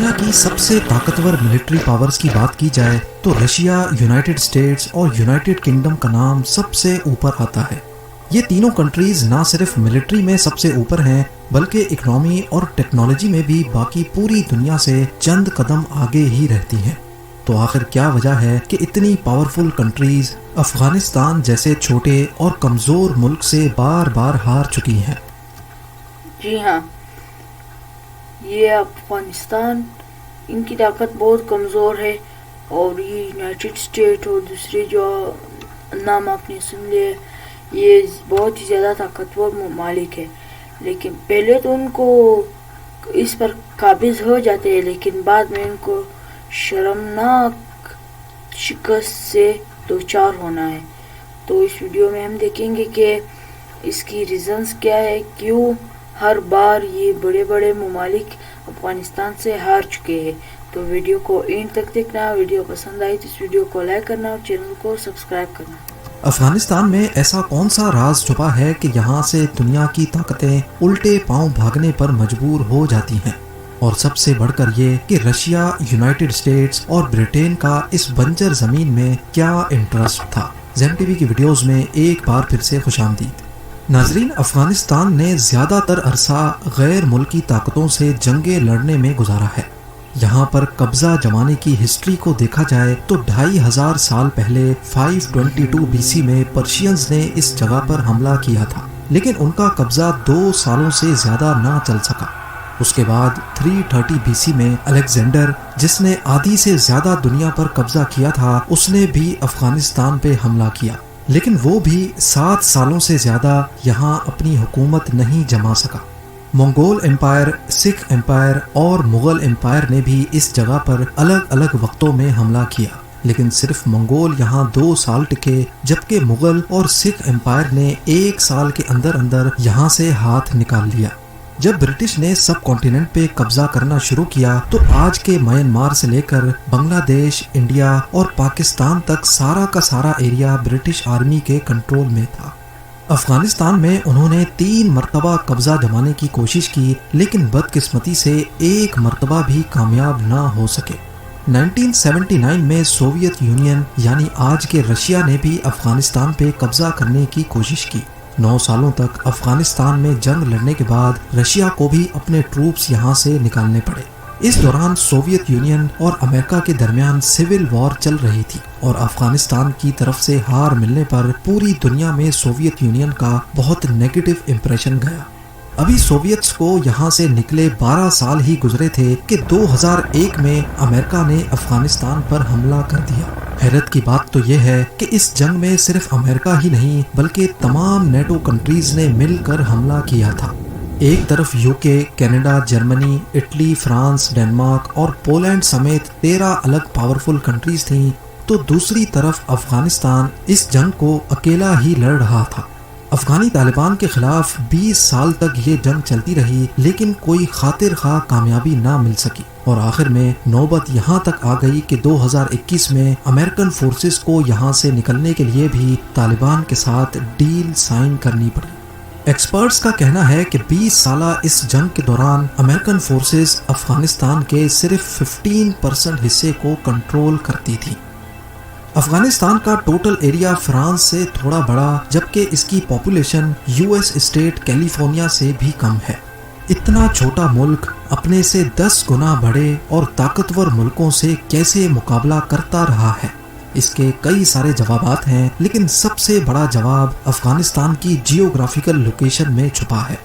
دنیا کی سب سے طاقتور ملٹری پاورز کی بات کی جائے تو رشیا، یونائٹڈ اسٹیٹس اور یونائٹڈ کنگڈم کا نام سب سے اوپر آتا ہے۔ یہ تینوں کنٹریز نہ صرف ملٹری میں سب سے اوپر ہیں بلکہ اکنامی اور ٹیکنالوجی میں بھی باقی پوری دنیا سے چند قدم آگے ہی رہتی ہیں۔ تو آخر کیا وجہ ہے کہ اتنی پاورفل کنٹریز افغانستان جیسے چھوٹے اور کمزور ملک سے بار بار ہار چکی ہیں؟ جی ہاں، یہ افغانستان، ان کی طاقت بہت کمزور ہے، اور یہ یونائٹڈ اسٹیٹ اور دوسرے جو نام آپ نے سن لیے، یہ بہت ہی زیادہ طاقتور ممالک ہے۔ لیکن پہلے تو ان کو اس پر قابض ہو جاتے ہیں، لیکن بعد میں ان کو شرمناک شکست سے دوچار ہونا ہے۔ تو اس ویڈیو میں ہم دیکھیں گے کہ اس کی ریزنز کیا ہے، کیوں ہر بار یہ بڑے بڑے ممالک افغانستان سے ہار چکے ہیں۔ تو ویڈیو کو اینڈ تک دیکھنا، ویڈیو پسند آئی تو اس ویڈیو کو لائک کرنا اور چینل کو سبسکرائب کرنا۔ افغانستان میں ایسا کون سا راز چھپا ہے کہ یہاں سے دنیا کی طاقتیں الٹے پاؤں بھاگنے پر مجبور ہو جاتی ہیں؟ اور سب سے بڑھ کر یہ کہ رشیا، یونائٹڈ اسٹیٹس اور برٹین کا اس بنجر زمین میں کیا انٹرسٹ تھا؟ زیم ٹی وی کی ویڈیوز میں ایک بار پھر سے خوش آمدید۔ ناظرین، افغانستان نے زیادہ تر عرصہ غیر ملکی طاقتوں سے جنگیں لڑنے میں گزارا ہے۔ یہاں پر قبضہ جمانے کی ہسٹری کو دیکھا جائے تو 2500 سال پہلے 522 BC میں پرشینز نے اس جگہ پر حملہ کیا تھا، لیکن ان کا قبضہ 2 سالوں سے زیادہ نہ چل سکا۔ اس کے بعد 330 BC میں الیگزینڈر، جس نے آدھی سے زیادہ دنیا پر قبضہ کیا تھا، اس نے بھی افغانستان پہ حملہ کیا، لیکن وہ بھی 7 سالوں سے زیادہ یہاں اپنی حکومت نہیں جما سکا۔ منگول امپائر، سکھ امپائر اور مغل امپائر نے بھی اس جگہ پر الگ الگ وقتوں میں حملہ کیا، لیکن صرف منگول یہاں 2 سال ٹکے، جبکہ مغل اور سکھ امپائر نے 1 سال کے اندر اندر یہاں سے ہاتھ نکال لیا۔ جب برٹش نے سب کانٹیننٹ پہ قبضہ کرنا شروع کیا تو آج کے میانمار سے لے کر بنگلہ دیش، انڈیا اور پاکستان تک سارا کا سارا ایریا برٹش آرمی کے کنٹرول میں تھا۔ افغانستان میں انہوں نے 3 مرتبہ قبضہ جمانے کی کوشش کی، لیکن بدقسمتی سے 1 مرتبہ بھی کامیاب نہ ہو سکے۔ 1979 میں سوویت یونین یعنی آج کے رشیا نے بھی افغانستان پہ قبضہ کرنے کی کوشش کی۔ 9 سالوں تک افغانستان میں جنگ لڑنے کے بعد رشیا کو بھی اپنے ٹروپس یہاں سے نکالنے پڑے۔ اس دوران سوویت یونین اور امریکہ کے درمیان سول وار چل رہی تھی، اور افغانستان کی طرف سے ہار ملنے پر پوری دنیا میں سوویت یونین کا بہت نیگیٹو امپریشن گیا۔ ابھی سوویتس کو یہاں سے نکلے 12 سال ہی گزرے تھے کہ 2001 میں امریکہ نے افغانستان پر حملہ کر دیا۔ حیرت کی بات تو یہ ہے کہ اس جنگ میں صرف امریکہ ہی نہیں بلکہ تمام نیٹو کنٹریز نے مل کر حملہ کیا تھا۔ ایک طرف UK، Canada, Germany, Italy, France, Denmark اور پولینڈ سمیت 13 الگ پاورفل کنٹریز تھیں، تو دوسری طرف افغانستان اس جنگ کو اکیلا ہی لڑ رہا تھا۔ افغانی طالبان کے خلاف 20 سال تک یہ جنگ چلتی رہی، لیکن کوئی خاطر خواہ کامیابی نہ مل سکی، اور آخر میں نوبت یہاں تک آ گئی کہ 2021 میں امریکن فورسز کو یہاں سے نکلنے کے لیے بھی طالبان کے ساتھ ڈیل سائن کرنی پڑی۔ ایکسپرٹس کا کہنا ہے کہ 20 سالہ اس جنگ کے دوران امریکن فورسز افغانستان کے صرف 15% حصے کو کنٹرول کرتی تھی۔ افغانستان کا ٹوٹل ایریا فرانس سے تھوڑا بڑا، جبکہ اس کی پاپولیشن US اسٹیٹ کیلیفورنیا سے بھی کم ہے۔ اتنا چھوٹا ملک اپنے سے 10 گنا بڑے اور طاقتور ملکوں سے کیسے مقابلہ کرتا رہا ہے؟ اس کے کئی سارے جوابات ہیں، لیکن سب سے بڑا جواب افغانستان کی جیوگرافیکل لوکیشن میں چھپا ہے۔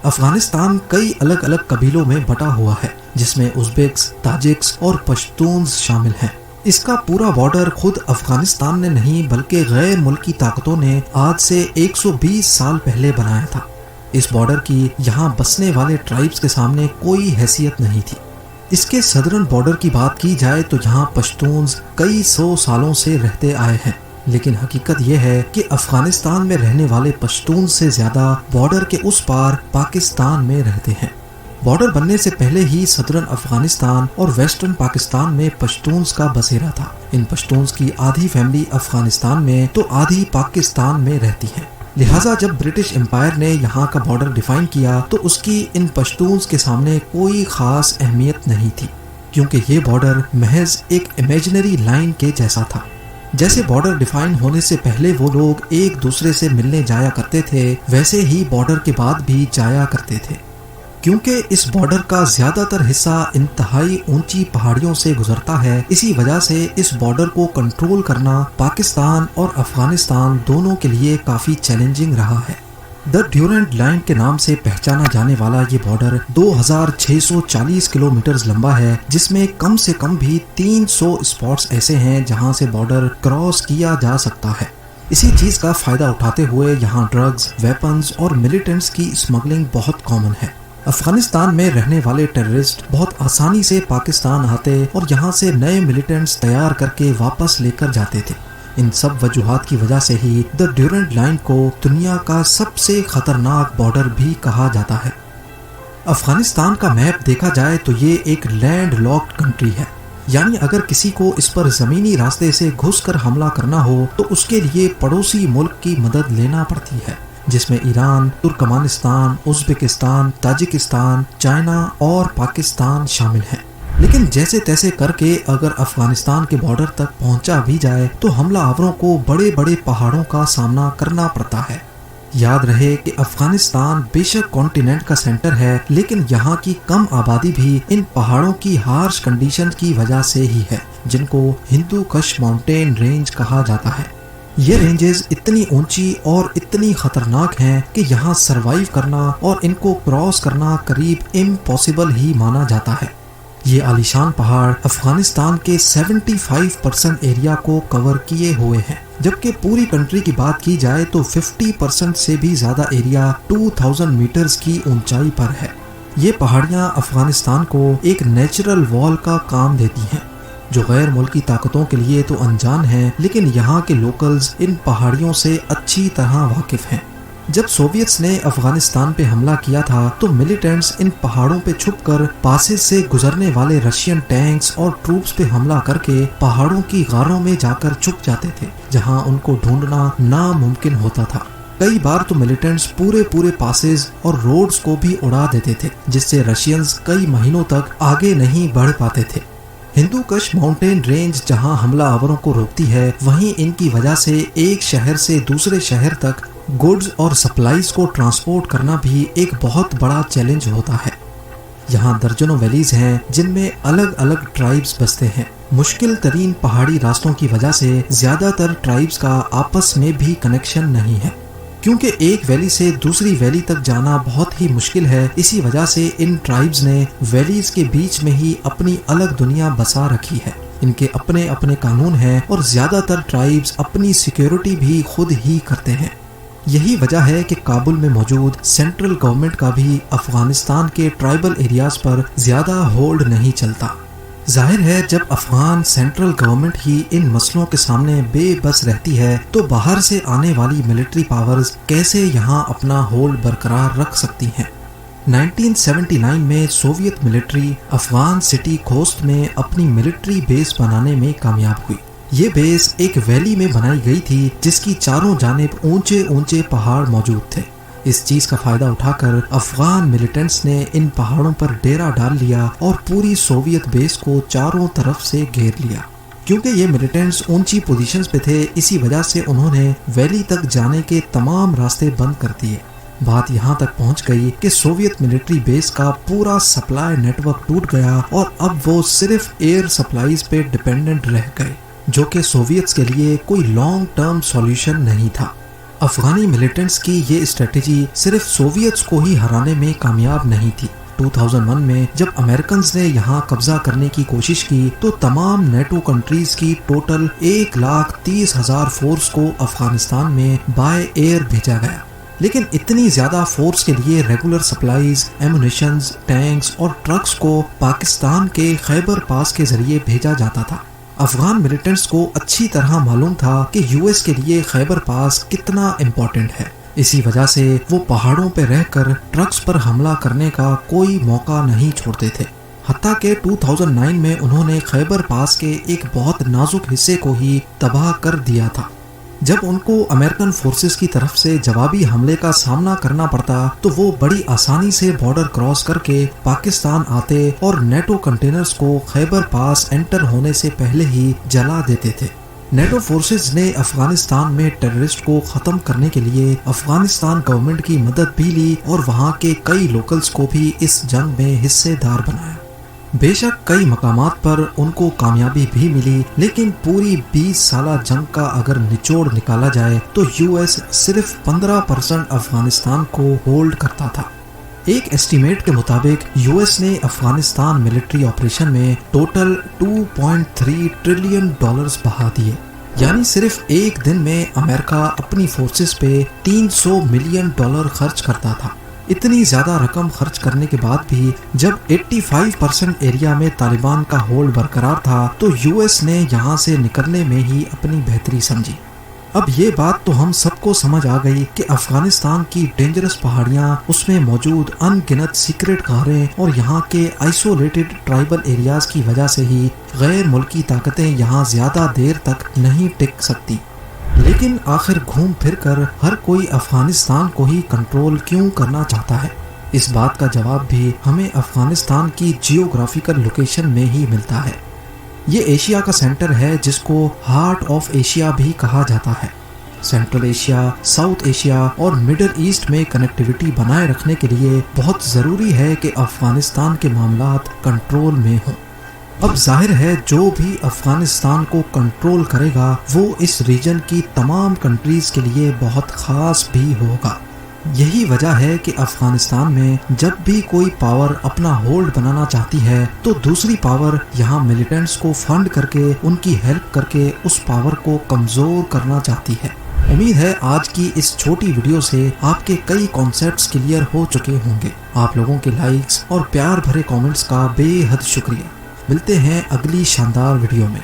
افغانستان کئی الگ الگ قبیلوں میں بٹا ہوا ہے، جس میں ازبیکس، تاجکس اور پشتونز شامل ہیں۔ اس کا پورا بارڈر خود افغانستان نے نہیں بلکہ غیر ملکی طاقتوں نے آج سے 120 سال پہلے بنایا تھا۔ اس بارڈر کی یہاں بسنے والے ٹرائبز کے سامنے کوئی حیثیت نہیں تھی۔ اس کے سدرن بارڈر کی بات کی جائے تو یہاں پشتونز کئی 100 سالوں سے رہتے آئے ہیں، لیکن حقیقت یہ ہے کہ افغانستان میں رہنے والے پشتون سے زیادہ بارڈر کے اس پار پاکستان میں رہتے ہیں۔ بارڈر بننے سے پہلے ہی صدرن افغانستان اور ویسٹرن پاکستان میں پشتونز کا بسیرا تھا۔ ان پشتونز کی آدھی فیملی افغانستان میں تو آدھی پاکستان میں رہتی ہے۔ لہٰذا جب برٹش امپائر نے یہاں کا بارڈر ڈیفائن کیا تو اس کی ان پشتونز کے سامنے کوئی خاص اہمیت نہیں تھی۔ کیونکہ یہ بارڈر محض ایک امیجنری لائن کے جیسا تھا۔ جیسے بارڈر ڈیفائن ہونے سے پہلے وہ لوگ ایک دوسرے سے ملنے جایا کرتے تھے، ویسے ہی بارڈر کے بعد بھی جایا کرتے تھے۔ کیونکہ اس بارڈر کا زیادہ تر حصہ انتہائی اونچی پہاڑیوں سے گزرتا ہے، اسی وجہ سے اس بارڈر کو کنٹرول کرنا پاکستان اور افغانستان دونوں کے لیے کافی چیلنجنگ رہا ہے۔ دی ڈیورنٹ لائن کے نام سے پہچانا جانے والا یہ بارڈر 2640 کلومیٹرز لمبا ہے، جس میں کم سے کم بھی 300 اسپاٹس ایسے ہیں جہاں سے بارڈر کراس کیا جا سکتا ہے۔ اسی چیز کا فائدہ اٹھاتے ہوئے یہاں ڈرگز، ویپنز اور ملیٹنٹس کی اسمگلنگ بہت کامن ہے۔ افغانستان میں رہنے والے ٹیررسٹ بہت آسانی سے پاکستان آتے اور یہاں سے نئے ملیٹنٹس تیار کر کے واپس لے کر جاتے تھے۔ ان سب وجوہات کی وجہ سے ہی دی ڈیورنٹ لائن کو دنیا کا سب سے خطرناک بارڈر بھی کہا جاتا ہے۔ افغانستان کا میپ دیکھا جائے تو یہ ایک لینڈ لاکڈ کنٹری ہے، یعنی اگر کسی کو اس پر زمینی راستے سے گھس کر حملہ کرنا ہو تو اس کے لیے پڑوسی ملک کی مدد لینا پڑتی ہے، جس میں Iran, Turkmenistan, Uzbekistan, Tajikistan, China اور پاکستان شامل ہیں۔ لیکن جیسے تیسے کر کے اگر افغانستان کے بارڈر تک پہنچا بھی جائے تو حملہ آوروں کو بڑے بڑے پہاڑوں کا سامنا کرنا پڑتا ہے۔ یاد رہے کہ افغانستان بے شک کانٹیننٹ کا سینٹر ہے، لیکن یہاں کی کم آبادی بھی ان پہاڑوں کی ہارش کنڈیشن کی وجہ سے ہی ہے، جن کو ہندو کش ماؤنٹین رینج کہا جاتا ہے۔ یہ رینجز اتنی اونچی اور اتنی خطرناک ہیں کہ یہاں سروائیو کرنا اور ان کو کراس کرنا قریب امپاسبل ہی مانا جاتا ہے۔ یہ عالیشان پہاڑ افغانستان کے 75% ایریا کو کور کیے ہوئے ہیں، جبکہ پوری کنٹری کی بات کی جائے تو 50% سے بھی زیادہ ایریا 2000 میٹرز کی اونچائی پر ہے۔ یہ پہاڑیاں افغانستان کو ایک نیچرل وال کا کام دیتی ہیں، جو غیر ملکی طاقتوں کے لیے تو انجان ہیں، لیکن یہاں کے لوکلز ان پہاڑیوں سے اچھی طرح واقف ہیں۔ جب سوویتس نے افغانستان پہ حملہ کیا تھا تو ملیٹنٹس ان پہاڑوں پہ چھپ کر پاسز سے گزرنے والے رشین ٹینکس اور ٹروپس پہ حملہ کر کے پہاڑوں کی غاروں میں جا کر چھپ جاتے تھے، جہاں ان کو ڈھونڈنا ناممکن ہوتا تھا۔ کئی بار تو ملیٹنٹس پورے پاسز اور روڈز کو بھی اڑا دیتے تھے، جس سے رشینز کئی مہینوں تک آگے نہیں بڑھ پاتے تھے۔ ہندو کش ماؤنٹین رینج جہاں حملہ آوروں کو روکتی ہے، وہیں ان کی وجہ سے ایک شہر سے دوسرے شہر تک گوڈز اور سپلائز کو ٹرانسپورٹ کرنا بھی ایک بہت بڑا چیلنج ہوتا ہے۔ یہاں درجنوں ویلیز ہیں جن میں الگ الگ ٹرائبز بستے ہیں۔ مشکل ترین پہاڑی راستوں کی وجہ سے زیادہ تر ٹرائبز کا آپس میں بھی کنیکشن نہیں ہے، کیونکہ ایک ویلی سے دوسری ویلی تک جانا بہت ہی مشکل ہے۔ اسی وجہ سے ان ٹرائبز نے ویلیز کے بیچ میں ہی اپنی الگ دنیا بسا رکھی ہے۔ ان کے اپنے اپنے قانون ہیں اور زیادہ تر ٹرائبز اپنی سیکیورٹی بھی خود ہی کرتے ہیں۔ یہی وجہ ہے کہ کابل میں موجود سینٹرل گورنمنٹ کا بھی افغانستان کے ٹرائبل ایریاز پر زیادہ ہولڈ نہیں چلتا۔ ظاہر ہے جب افغان سینٹرل گورنمنٹ ہی ان مسئلوں کے سامنے بے بس رہتی ہے تو باہر سے آنے والی ملٹری پاورز کیسے یہاں اپنا ہولڈ برقرار رکھ سکتی ہیں۔ 1979 میں Soviet military Afghan city Khost میں اپنی ملٹری بیس بنانے میں کامیاب ہوئی۔ یہ بیس ایک ویلی میں بنائی گئی تھی جس کی چاروں جانب اونچے اونچے پہاڑ موجود تھے۔ اس چیز کا فائدہ اٹھا کر افغان ملیٹنٹس نے ان پہاڑوں پر ڈیرا ڈال لیا اور پوری سوویت بیس کو چاروں طرف سے گھیر لیا۔ کیونکہ یہ ملیٹنٹس اونچی پوزیشنز پہ تھے، اسی وجہ سے انہوں نے ویلی تک جانے کے تمام راستے بند کر دیے۔ بات یہاں تک پہنچ گئی کہ سوویت ملٹری بیس کا پورا سپلائی نیٹ ورک ٹوٹ گیا اور اب وہ صرف ایئر سپلائیز پہ ڈیپینڈنٹ رہ گئے، جو کہ سوویتس کے لیے کوئی لانگ ٹرم سولوشن نہیں تھا۔ افغانی ملیٹنٹس کی یہ اسٹریٹجی صرف سوویتس کو ہی ہرانے میں کامیاب نہیں تھی۔ 2001 میں جب امریکنز نے یہاں قبضہ کرنے کی کوشش کی تو تمام نیٹو کنٹریز کی ٹوٹل 1,30,000 فورس کو افغانستان میں بائی ایئر بھیجا گیا، لیکن اتنی زیادہ فورس کے لیے ریگولر سپلائیز، ایمونیشنز، ٹینکس اور ٹرکس کو پاکستان کے خیبر پاس کے ذریعے بھیجا جاتا تھا۔ افغان ملیٹنٹس کو اچھی طرح معلوم تھا کہ یو ایس کے لیے خیبر پاس کتنا امپورٹنٹ ہے، اسی وجہ سے وہ پہاڑوں پہ رہ کر ٹرکس پر حملہ کرنے کا کوئی موقع نہیں چھوڑتے تھے۔ حتیٰ کہ 2009 میں انہوں نے خیبر پاس کے ایک بہت نازک حصے کو ہی تباہ کر دیا تھا۔ جب ان کو امریکن فورسز کی طرف سے جوابی حملے کا سامنا کرنا پڑتا تو وہ بڑی آسانی سے بارڈر کراس کر کے پاکستان آتے اور نیٹو کنٹینرز کو خیبر پاس انٹر ہونے سے پہلے ہی جلا دیتے تھے۔ نیٹو فورسز نے افغانستان میں ٹیررسٹ کو ختم کرنے کے لیے افغانستان گورنمنٹ کی مدد بھی لی اور وہاں کے کئی لوکلز کو بھی اس جنگ میں حصے دار بنایا۔ بے شک کئی مقامات پر ان کو کامیابی بھی ملی، لیکن پوری 20 سالہ جنگ کا اگر نچوڑ نکالا جائے تو یو ایس صرف 15% افغانستان کو ہولڈ کرتا تھا۔ ایک ایسٹیمیٹ کے مطابق یو ایس نے افغانستان ملٹری آپریشن میں ٹوٹل $2.3 ٹریلین بہا دیے، یعنی صرف ایک دن میں امریکہ اپنی فورسز پہ $300 ملین خرچ کرتا تھا۔ اتنی زیادہ رقم خرچ کرنے کے بعد بھی جب 85% ایریا میں طالبان کا ہولڈ برقرار تھا تو یو ایس نے یہاں سے نکلنے میں ہی اپنی بہتری سمجھی۔ اب یہ بات تو ہم سب کو سمجھ آ گئی کہ افغانستان کی ڈینجرس پہاڑیاں، اس میں موجود ان گنت سیکرٹ غاریں اور یہاں کے آئسولیٹڈ ٹرائبل ایریاز کی وجہ سے ہی غیر ملکی طاقتیں یہاں زیادہ دیر تک نہیں ٹک سکتی۔ لیکن آخر گھوم پھر کر ہر کوئی افغانستان کو ہی کنٹرول کیوں کرنا چاہتا ہے؟ اس بات کا جواب بھی ہمیں افغانستان کی جیوگرافیکل لوکیشن میں ہی ملتا ہے۔ یہ ایشیا کا سینٹر ہے جس کو ہارٹ آف ایشیا بھی کہا جاتا ہے۔ سینٹرل ایشیا، ساؤتھ ایشیا اور مڈل ایسٹ میں کنیکٹیویٹی بنائے رکھنے کے لیے بہت ضروری ہے کہ افغانستان کے معاملات کنٹرول میں ہوں۔ اب ظاہر ہے جو بھی افغانستان کو کنٹرول کرے گا وہ اس ریجن کی تمام کنٹریز کے لیے بہت خاص بھی ہوگا۔ یہی وجہ ہے کہ افغانستان میں جب بھی کوئی پاور اپنا ہولڈ بنانا چاہتی ہے تو دوسری پاور یہاں ملیٹنٹس کو فنڈ کر کے ان کی ہیلپ کر کے اس پاور کو کمزور کرنا چاہتی ہے۔ امید ہے آج کی اس چھوٹی ویڈیو سے آپ کے کئی کانسیپٹس کلیئر ہو چکے ہوں گے۔ آپ لوگوں کے لائکس اور پیار بھرے کامنٹس کا بے حد شکریہ۔ ملتے ہیں اگلی شاندار ویڈیو میں۔